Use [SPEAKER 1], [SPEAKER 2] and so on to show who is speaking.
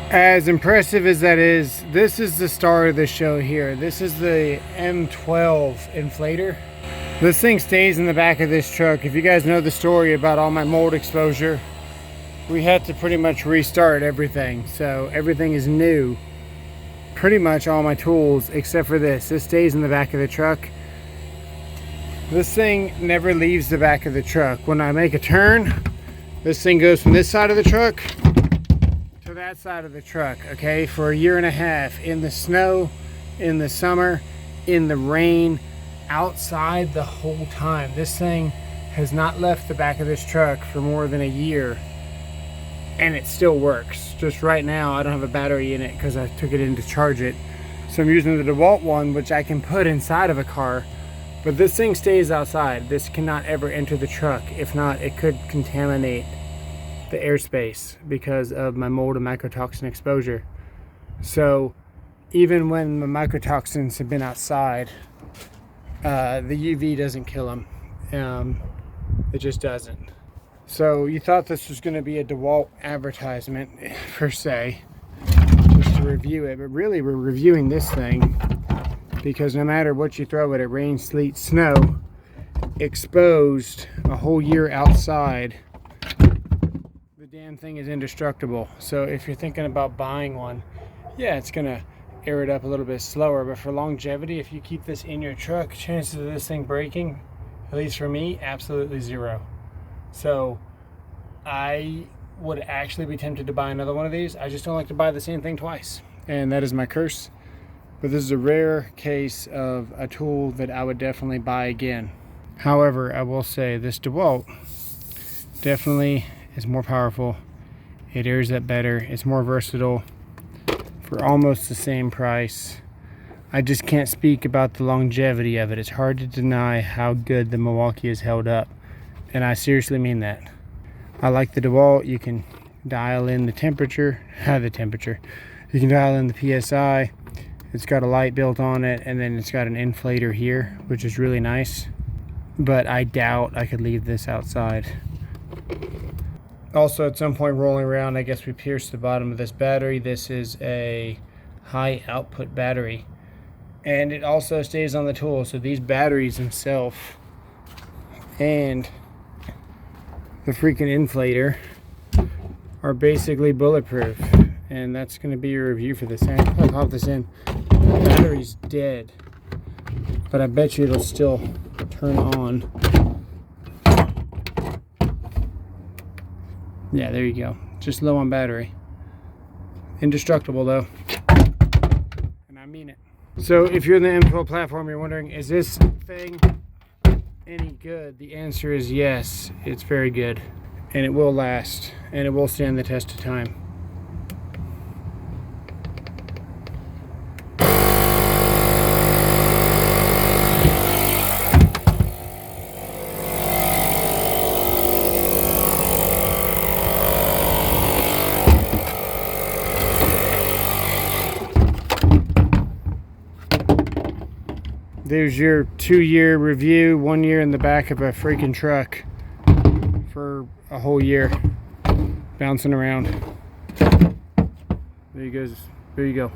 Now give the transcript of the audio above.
[SPEAKER 1] As impressive as that is, this is the star of the show here. This is the M12 inflator. This thing stays in the back of this truck. If you guys know the story about all my mold exposure, we had to pretty much restart everything. So everything is new. Pretty much all my tools except for this. This stays in the back of the truck. This thing never leaves the back of the truck. When I make a turn, this thing goes from this side of the truck to that side of the truck, okay, for a year and a half, in the snow, in the summer, in the rain, outside the whole time. This thing has not left the back of this truck for more than a year, and it still works. Just right now I don't have a battery in it because I took it in to charge it, so I'm using the DeWalt one, which I can put inside of a car. But this thing stays outside. This cannot ever enter the truck. If not, it could contaminate the airspace because of my mold and mycotoxin exposure. So even when the mycotoxins have been outside, the UV doesn't kill them. It just doesn't. So you thought this was going to be a DeWalt advertisement per se, just to review it, but really we're reviewing this thing because no matter what you throw at it, rain, sleet, snow, exposed a whole year outside, the damn thing is indestructible. So if you're thinking about buying one, yeah, it's gonna air it up a little bit slower, but for longevity, if you keep this in your truck, chances of this thing breaking, at least for me, absolutely zero. So I would actually be tempted to buy another one of these. I just don't like to buy the same thing twice, and that is my curse. But this is a rare case of a tool that I would definitely buy again. However, I will say this DeWalt definitely is more powerful. It airs up better. It's more versatile for almost the same price. I just can't speak about the longevity of it. It's hard to deny how good the Milwaukee has held up, and I seriously mean that. I like the DeWalt. You can dial in the temperature, you can dial in the PSI. It's got a light built on it, and then it's got an inflator here, which is really nice. But I doubt I could leave this outside. Also, at some point rolling around, I guess we pierced the bottom of this battery. This is a high output battery, and it also stays on the tool. So these batteries themselves and the freaking inflator are basically bulletproof. And that's going to be your review for this. I'll pop this in. The battery's dead, but I bet you it'll still turn on. Yeah, there you go. Just low on battery. Indestructible though, and I mean it. So if you're in the M12 platform, you're wondering, is this thing any good? The answer is yes. It's very good, and it will last, and it will stand the test of time. There's your 2-year review, 1 year in the back of a freaking truck for a whole year, bouncing around. There you go.